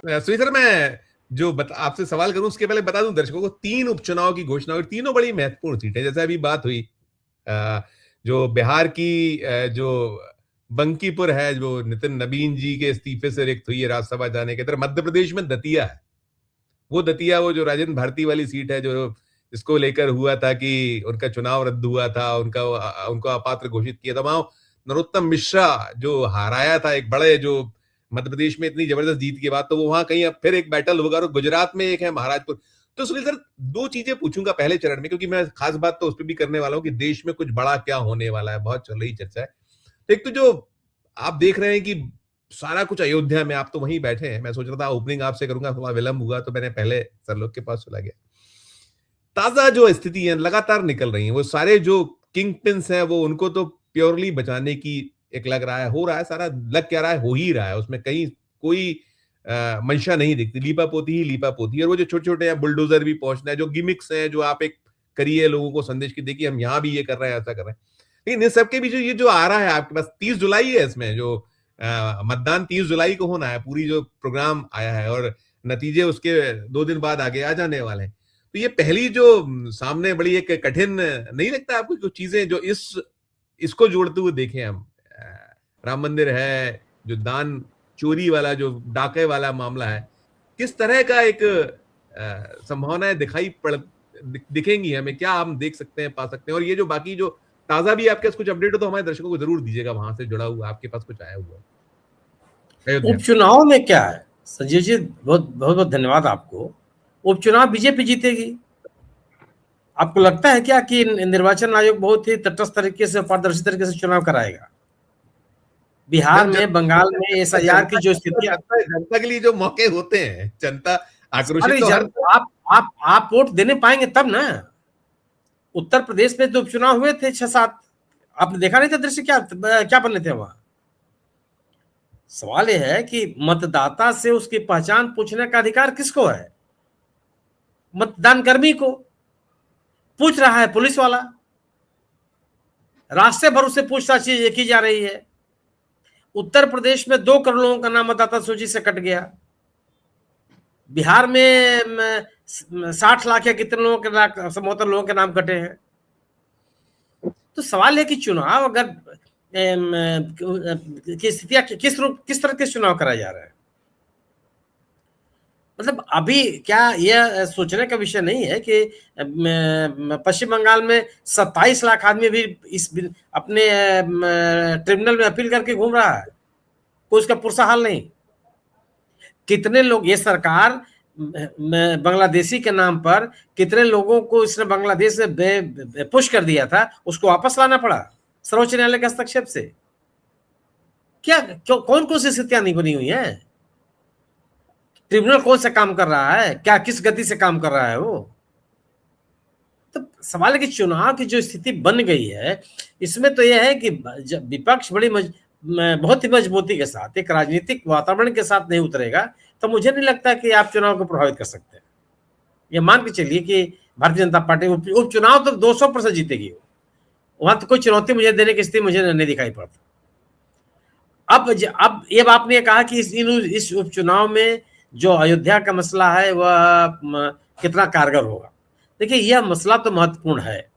Sunil sir, मैं जो आपसे सवाल करूं उसके पहले बता दूं दर्शकों को, 3 उपचुनाव की घोषणा हुई, तीनों बड़ी महत्वपूर्ण सीटें। जैसे अभी बात हुई जो बिहार की जो बंकीपुर है, जो नितिन नबीन जी के इस्तीफे से रिक्त हुई है राज्यसभा जाने के तरफ। मध्य प्रदेश में दतिया है, वो दतिया, वो जो राजेंद्र भारती वाली सीट है, जो इसको लेकर हुआ था कि उनका चुनाव रद्द हुआ था, उनको अपात्र घोषित किया था। वहां नरोत्तम मिश्रा जो हराया था एक बड़े, जो मध्य प्रदेश में इतनी जबरदस्त जीत के बाद, तो वो वहां कहीं अब फिर एक बैटल होगा। और गुजरात में एक है महाराजपुर। तो सुनील सर, दो चीजें पूछूंगा पहले चरण में, क्योंकि मैं खास बात तो उस पर भी करने वाला हूं कि देश में कुछ बड़ा क्या होने वाला है, बहुत चल रही चर्चा है। एक तो जो आप देख रहे हैं कि सारा कुछ अयोध्या में, आप तो वहीं बैठे हैं, मैं सोच रहा था ओपनिंग आपसे करूंगा, थोड़ा विलंब हुआ तो मैंने पहले सर लोग के पास चला गया। ताजा जो स्थिति है लगातार निकल रही है, वो सारे जो किंग पिन्स हैं वो उनको तो प्योरली बचाने की एक लग रहा है, हो रहा है सारा, लग क्या रहा है, हो ही रहा है, उसमें कहीं कोई मंशा नहीं दिखती, लीपा पोती ही लीपा पोती है। और वो जो छोटे छोटे हैं बुलडोजर भी पहुंचना है, जो गिमिक्स हैं, जो आप एक करिए लोगों को संदेश की देखिए हम यहाँ भी ये कर रहे हैं, ऐसा कर रहे हैं। लेकिन इन सबके बीच ये जो आ रहा है आपके पास, 30 जुलाई है, इसमें जो मतदान 30 जुलाई को होना है, पूरी जो प्रोग्राम आया है, और नतीजे उसके 2 दिन बाद आगे आ जाने वाले हैं। तो ये पहली जो सामने बड़ी एक कठिन नहीं लगता आपको, जो चीजें जो इसको जोड़ते हुए देखें हम, राम मंदिर है, जो दान चोरी वाला, जो डाके वाला मामला है, किस तरह का एक संभावनाएं दिखेंगी हमें, क्या हम देख सकते हैं, पा सकते हैं? और ये जो बाकी जो ताजा भी आपके पास कुछ अपडेट हो तो हमारे दर्शकों को जरूर दीजिएगा, वहां से जुड़ा हुआ आपके पास कुछ आया हुआ। उपचुनाव में क्या है संजीव जी, बहुत बहुत बहुत धन्यवाद आपको। उपचुनाव बीजेपी जीतेगी। आपको लगता है क्या कि निर्वाचन आयोग बहुत ही तटस्थ तरीके से, पारदर्शी तरीके से चुनाव कराएगा? बिहार में, बंगाल में एसआईआर की जो स्थिति, जनता के लिए जो मौके होते हैं, जनता आक्रोशित तो आप वोट देने पाएंगे तब ना। उत्तर प्रदेश में जो उपचुनाव हुए थे 6-7, आपने देखा नहीं था दृश्य, क्या बने थे वहां? सवाल यह है कि मतदाता से उसकी पहचान पूछने का अधिकार किसको है? मतदान कर्मी को। पूछ रहा है पुलिस वाला, रास्ते भर उससे पूछताछ की जा रही है। उत्तर प्रदेश में 2 करोड़ लोगों का नाम मतदाता सूची से कट गया। बिहार में 60 लाख या कितने लोगों के, 77 लोगों के नाम कटे हैं। तो सवाल है कि चुनाव अगर की स्थितियां किस तरह के चुनाव कराए जा रहे हैं। मतलब अभी क्या यह सोचने का विषय नहीं है कि पश्चिम बंगाल में 27 लाख आदमी भी इस अपने ट्रिब्यूनल में अपील करके घूम रहा है, कोई उसका पुरसा हाल नहीं। कितने लोग, ये सरकार बांग्लादेशी के नाम पर कितने लोगों को इसने बांग्लादेश से पुश कर दिया था, उसको वापस लाना पड़ा सर्वोच्च न्यायालय के हस्तक्षेप से। क्या कौन कौन सी स्थितियां नहीं बनी हुई है? ट्रिब्यूनल कौन सा काम कर रहा है, क्या किस गति से काम कर रहा है वो? तो सवाल है कि चुनाव की जो स्थिति बन गई है, इसमें तो यह है कि जब विपक्ष बहुत ही मजबूती के साथ एक राजनीतिक वातावरण के साथ नहीं उतरेगा, तो मुझे नहीं लगता कि आप चुनाव को प्रभावित कर सकते हैं। ये मान के चलिए कि भारतीय जनता पार्टी उपचुनाव तो 200% जीतेगी, वहां तो कोई चुनौती मुझे देने की स्थिति मुझे नहीं दिखाई पड़ता। अब ये आपने कहा कि इस उपचुनाव में जो अयोध्या का मसला है वह कितना कारगर होगा। देखिए, यह मसला तो महत्वपूर्ण है।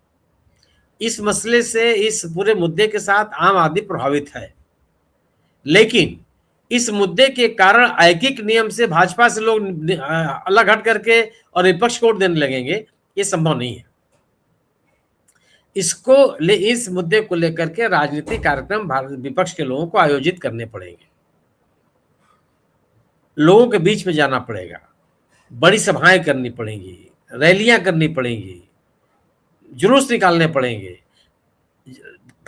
इस मसले से, इस पूरे मुद्दे के साथ आम आदमी प्रभावित है, लेकिन इस मुद्दे के कारण ऐकिक नियम से भाजपा से लोग अलग हट करके और विपक्ष को वोट देने लगेंगे, ये संभव नहीं है। इस मुद्दे को लेकर के राजनीतिक कार्यक्रम विपक्ष के लोगों को आयोजित करने पड़ेंगे, लोगों के बीच में जाना पड़ेगा, बड़ी सभाएं करनी पड़ेंगी, रैलियां करनी पड़ेंगी, जुलूस निकालने पड़ेंगे।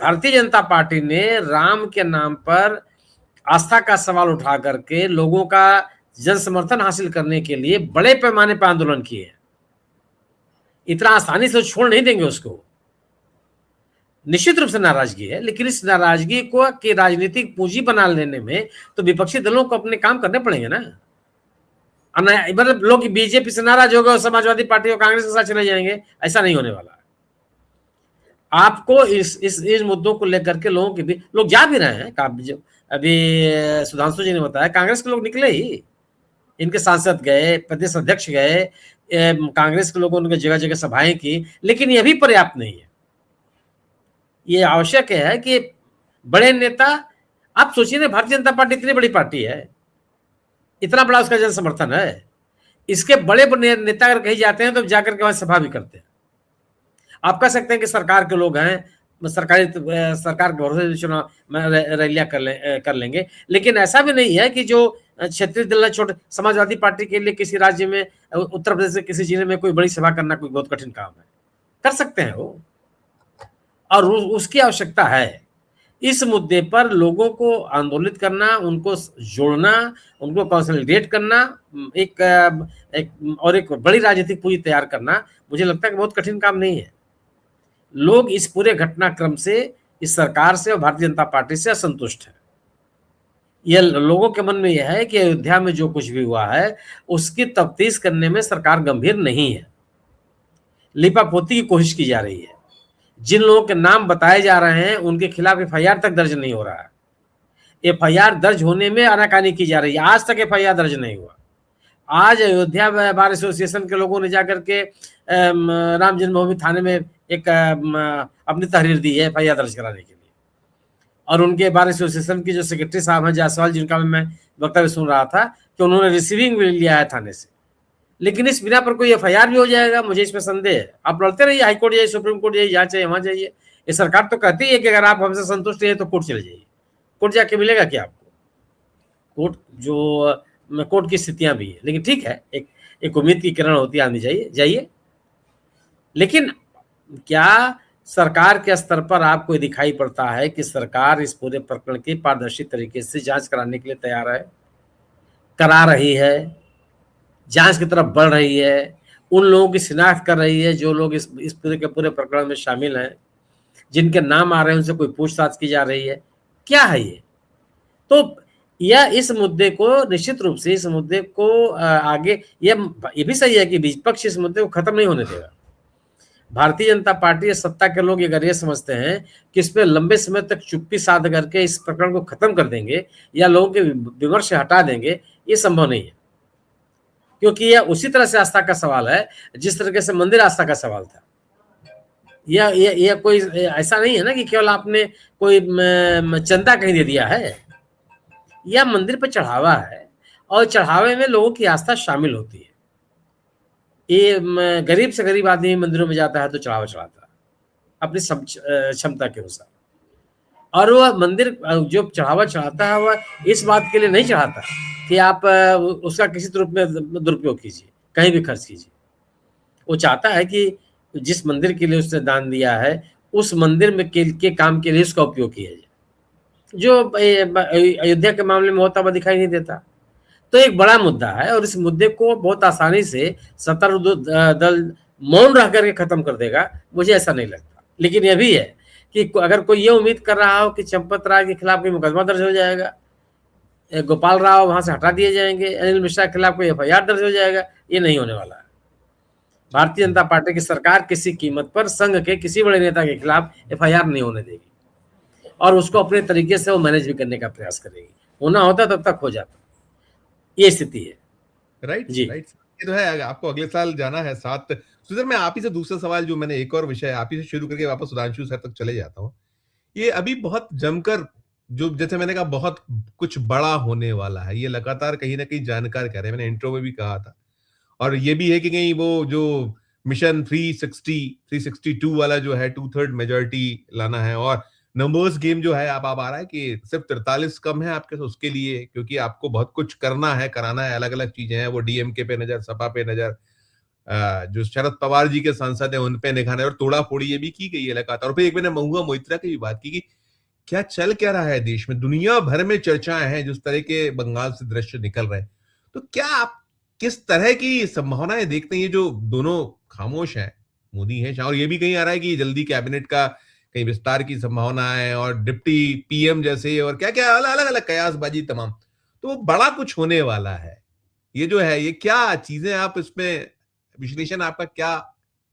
भारतीय जनता पार्टी ने राम के नाम पर आस्था का सवाल उठा करके लोगों का जन समर्थन हासिल करने के लिए बड़े पैमाने पर आंदोलन किए। इतना आसानी से छोड़ नहीं देंगे उसको। निश्चित रूप से नाराजगी है, लेकिन इस नाराजगी को कि राजनीतिक पूंजी बना लेने में तो विपक्षी दलों को अपने काम करने पड़ेंगे ना। मतलब लोग बीजेपी से नाराज हो गए और समाजवादी पार्टी और कांग्रेस के साथ चले जाएंगे, ऐसा नहीं होने वाला। आपको इस मुद्दों को लेकर के लोगों के भी, लोग जा भी रहे हैं। अभी सुधांशु जी ने बताया कांग्रेस के लोग निकले ही, इनके सांसद गए, प्रदेश अध्यक्ष गए, कांग्रेस के लोगों ने जगह जगह सभाएं की, लेकिन यह भी पर्याप्त नहीं है। ये आवश्यक है कि बड़े नेता, आप सोचिए ना, भारतीय जनता पार्टी इतनी बड़ी पार्टी है, इतना बड़ा उसका जन समर्थन है, इसके बड़े बड़े नेता अगर कहीं जाते हैं तो जाकर के वहां सभा भी करते हैं। आप कह सकते हैं कि सरकार के लोग हैं, सरकार के भरोसे चुनाव रैलियां कर लेंगे, लेकिन ऐसा भी नहीं है कि जो क्षेत्रीय दल, छोटे समाजवादी पार्टी के लिए किसी राज्य में, उत्तर प्रदेश के किसी जिले में कोई बड़ी सभा करना कोई बहुत कठिन काम है, कर सकते हैं वो, और उसकी आवश्यकता है। इस मुद्दे पर लोगों को आंदोलित करना, उनको जोड़ना, उनको कंसोलिडेट करना, एक बड़ी राजनीतिक पूंजी तैयार करना, मुझे लगता है कि बहुत कठिन काम नहीं है। लोग इस पूरे घटनाक्रम से, इस सरकार से और भारतीय जनता पार्टी से असंतुष्ट है। यह लोगों के मन में यह है कि अयोध्या में जो कुछ भी हुआ है उसकी तफ्तीश करने में सरकार गंभीर नहीं है, लिपापोती की कोशिश की जा रही है। जिन लोगों के नाम बताए जा रहे हैं उनके खिलाफ एफआईआर तक दर्ज नहीं हो रहा है। एफआईआर दर्ज होने में आनाकानी की जा रही है, आज तक एफआईआर दर्ज नहीं हुआ। आज अयोध्या बार एसोसिएशन के लोगों ने जाकर के राम जन्मभूमि थाने में एक अपनी तहरीर दी है एफआईआर दर्ज कराने के लिए, और उनके बार एसोसिएशन की जो सेक्रेटरी साहब हैं जायसवाल, जिनका मैं वक्तव्य सुन रहा था कि उन्होंने रिसीविंग भी लिया है थाने से, लेकिन इस बिना पर कोई एफआईआर भी हो जाएगा, मुझे इसमें संदेह है। आप लड़ते रहिए, हाईकोर्ट जाइए, सुप्रीम कोर्ट जाइए, जहाँ चाहिए वहां जाइए। ये सरकार तो कहती है कि अगर आप हमसे संतुष्ट हैं तो कोर्ट चले जाइए। कोर्ट जाके मिलेगा क्या आपको? कोर्ट की स्थितियां भी है, लेकिन ठीक है, एक उम्मीद की किरण होती है, आनी चाहिए, जाइए। लेकिन क्या सरकार के स्तर पर आपको दिखाई पड़ता है कि सरकार इस पूरे प्रकरण की पारदर्शी तरीके से जांच कराने के लिए तैयार है, करा रही है, जांच की तरफ बढ़ रही है, उन लोगों की शिनाख्त कर रही है जो लोग इस पूरे के पूरे प्रकरण में शामिल हैं, जिनके नाम आ रहे हैं उनसे कोई पूछताछ की जा रही है? क्या है ये? तो यह इस मुद्दे को निश्चित रूप से, इस मुद्दे को आगे, ये भी सही है कि विपक्ष इस मुद्दे को खत्म नहीं होने देगा। भारतीय जनता पार्टी या सत्ता के लोग अगर ये समझते हैं कि इस पर लंबे समय तक चुप्पी साध करके इस प्रकरण को खत्म कर देंगे या लोगों के विमर्श से हटा देंगे, ये संभव नहीं है, क्योंकि यह उसी तरह से आस्था का सवाल है जिस तरीके से मंदिर आस्था का सवाल था। यह कोई ऐसा नहीं है ना कि केवल आपने कोई चंदा कहीं दे दिया है। यह मंदिर पर चढ़ावा है और चढ़ावे में लोगों की आस्था शामिल होती है। ये गरीब से गरीब आदमी मंदिरों में जाता है तो चढ़ावा चढ़ाता है अपनी क्षमता के अनुसार, और वह मंदिर जो चढ़ावा चढ़ाता है वह इस बात के लिए नहीं चढ़ाता कि आप उसका किसी रूप में दुरुपयोग कीजिए, कहीं भी खर्च कीजिए। वो चाहता है कि जिस मंदिर के लिए उसने दान दिया है उस मंदिर में के काम के लिए उसका उपयोग किया जाए, जो अयोध्या के मामले में होता हुआ दिखाई नहीं देता। तो एक बड़ा मुद्दा है और इस मुद्दे को बहुत आसानी से सत्तारूढ़ दल मौन रह करके खत्म कर देगा, मुझे ऐसा नहीं लगता। लेकिन यह भी है कि अगर कोई ये उम्मीद कर रहा हो कि चंपत राय के खिलाफ कोई मुकदमा दर्ज हो जाएगा, गोपाल राव वहां से हटा दिए जाएंगे, अनिल मिश्रा के खिलाफ कोई एफआईआर दर्ज हो जाएगा, ये नहीं होने वाला है। भारतीय जनता पार्टी की सरकार किसी कीमत पर संघ के किसी बड़े नेता के खिलाफ एफआईआर नहीं होने देगी और उसको अपने तरीके से वो मैनेज भी करने का प्रयास करेगी। होना होता तब तक हो जाता, ये स्थिति है। राइट जी, राइट, ये तो है। आपको अगले साल जाना है 7। सुधीर, मैं आप ही से दूसरा सवाल, जो मैंने एक और विषय आप ही से शुरू करके वापस सुधांशु सर तक चले जाता हूँ। ये अभी बहुत जमकर, जो जैसे मैंने कहा, बहुत कुछ बड़ा होने वाला है, ये लगातार कहीं ना कहीं जानकार कह रहे हैं, मैंने इंट्रो में भी कहा था। और ये भी है कि कहीं वो जो मिशन 362 वाला जो है 2/3 मेजोरिटी लाना है, और नंबर्स गेम जो है आप आ रहा है कि सिर्फ 43 कम है आपके, उसके लिए, क्योंकि आपको बहुत कुछ करना है, कराना है, अलग अलग चीजें हैं, वो डीएमके पे नजर, सपा पे नजर, जो शरद पवार जी के सांसद हैं उन पे निगाह है, और तोड़ा फोड़ी ये भी की गई है लगातार। और फिर एक मैंने महुआ मोइत्रा की भी बात की कि क्या चल क्या रहा है देश में, दुनिया भर में चर्चाएं हैं जिस तरह के बंगाल से दृश्य निकल रहे हैं। तो क्या आप किस तरह की संभावनाएं देखते हैं? ये जो दोनों खामोश हैं, मोदी है, और ये भी कहीं आ रहा है कि जल्दी कैबिनेट का कहीं विस्तार की संभावना है, और डिप्टी पीएम जैसे, और क्या क्या अलग अलग कयासबाजी तमाम, तो बड़ा कुछ होने वाला है। ये जो है, ये क्या चीजें, आप इसमें विश्लेषण आपका क्या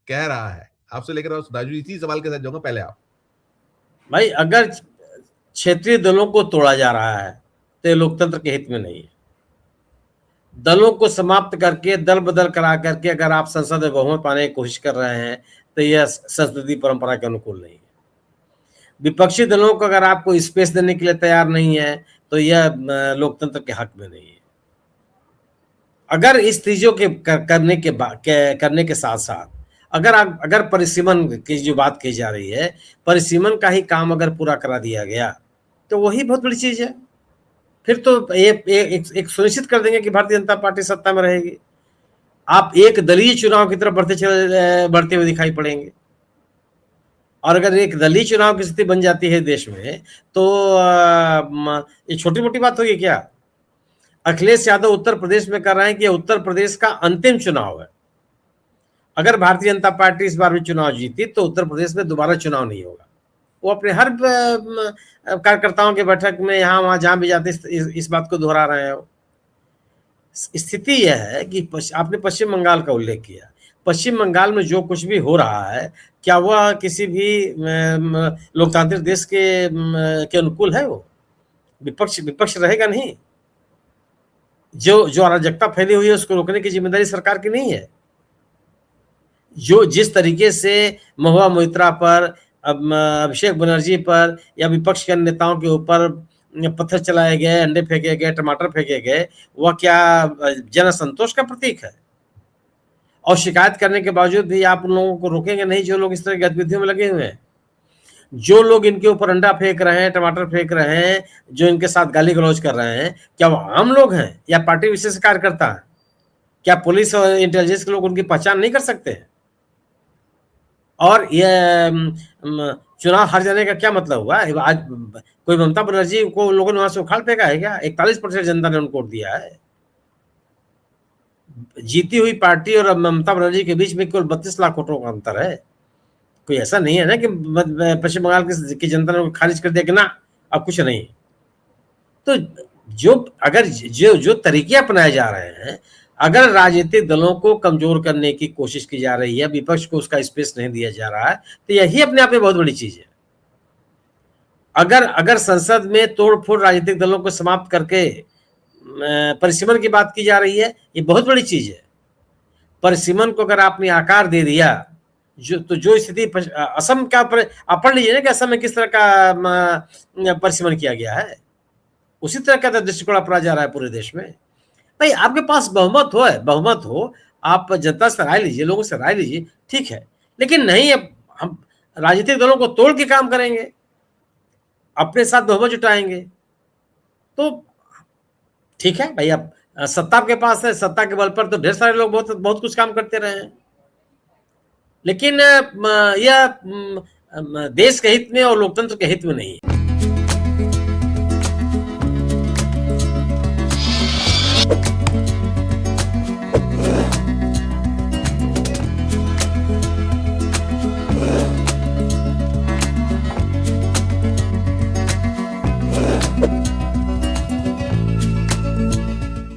कह रहा है? आपसे लेकर और सुधांशु, इसी सवाल के साथ जाऊंगा, पहले आप। भाई, अगर क्षेत्रीय दलों को तोड़ा जा रहा है तो ये लोकतंत्र के हित में नहीं है। दलों को समाप्त करके दल बदल करा करके अगर आप संसद में बहुमत पाने की कोशिश कर रहे हैं तो यह संसदीय परंपरा के अनुकूल नहीं है। विपक्षी दलों को अगर आपको स्पेस देने के लिए तैयार नहीं है तो यह लोकतंत्र के हक में नहीं है। अगर इस चीजों के करने के साथ साथ अगर परिसीमन की जो बात की जा रही है, परिसीमन का ही काम अगर पूरा करा दिया गया तो वही बहुत बड़ी चीज है। फिर तो एक सुनिश्चित कर देंगे कि भारतीय जनता पार्टी सत्ता में रहेगी। आप एक दलीय चुनाव की तरफ बढ़ते हुए दिखाई पड़ेंगे। और अगर एक दलीय चुनाव की स्थिति बन जाती है देश में तो ये छोटी मोटी बात होगी क्या? अखिलेश यादव उत्तर प्रदेश में कर रहे हैं कि उत्तर प्रदेश का अंतिम चुनाव है। अगर भारतीय जनता पार्टी इस बार भी चुनाव जीती तो उत्तर प्रदेश में दोबारा चुनाव नहीं होगा। वो अपने हर कार्यकर्ताओं के बैठक में यहाँ वहां जहां भी जाते इस बात को दोहरा रहे हैं। स्थिति यह है कि आपने पश्चिम बंगाल का उल्लेख किया। पश्चिम बंगाल में जो कुछ भी हो रहा है क्या वह किसी भी लोकतांत्रिक देश के अनुकूल है? वो विपक्ष रहेगा नहीं। जो अराजकता फैली हुई है उसको रोकने की जिम्मेदारी सरकार की नहीं है। जो जिस तरीके से महुआ मोइत्रा पर, अभिषेक बनर्जी पर या विपक्ष के नेताओं के ऊपर पत्थर चलाए गए, अंडे फेंके गए, टमाटर फेंके गए, वह क्या जन असंतोष का प्रतीक है? और शिकायत करने के बावजूद भी आप उन लोगों को रोकेंगे नहीं जो लोग इस तरह की गतिविधियों में लगे हुए हैं। जो लोग इनके ऊपर अंडा फेंक रहे हैं, टमाटर फेंक रहे हैं, जो इनके साथ गाली गलौज कर रहे हैं, क्या वो आम लोग हैं या पार्टी विशेष कार्यकर्ता है? क्या पुलिस और इंटेलिजेंस के लोग उनकी पहचान नहीं कर सकते हैं? और ये चुनाव हार जाने का क्या मतलब हुआ? आज कोई ममता बनर्जी को लोगों ने वहां से उखाड़ फेंका है क्या? 41% जनता ने उनको वोट दिया है। जीती हुई पार्टी और ममता बनर्जी के बीच में केवल 32 लाख वोटों का अंतर है। कोई ऐसा नहीं है ना कि पश्चिम बंगाल की जनता ने खारिज कर दिया कि ना अब कुछ नहीं। तो जो तरीके अपनाए जा रहे हैं, अगर राजनीतिक दलों को कमजोर करने की कोशिश की जा रही है, विपक्ष को उसका स्पेस नहीं दिया जा रहा है, तो यही अपने आप में बहुत बड़ी चीज है। अगर संसद में तोड़फोड़ राजनीतिक दलों को समाप्त करके परिसीमन की बात की जा रही है, ये बहुत बड़ी चीज है। परिसीमन को अगर आपने आकार दे दिया जो स्थिति असम का आप पढ़ लीजिए ना कि असम में किस तरह का परिसीमन किया गया है, उसी तरह का दृष्टिकोण अपना जा रहा है पूरे देश में। भाई आपके पास बहुमत हो, आप जनता से राय लीजिए, लोगों से राय लीजिए, ठीक है, लेकिन नहीं अब हम राजनीतिक दलों को तोड़ के काम करेंगे, अपने साथ बहुमत जुटाएंगे तो ठीक है भाई। अब सत्ता आपके पास है, सत्ता के बल पर तो ढेर सारे लोग बहुत बहुत कुछ काम करते रहे हैं, लेकिन यह देश के हित में और लोकतंत्र के हित में नहीं है।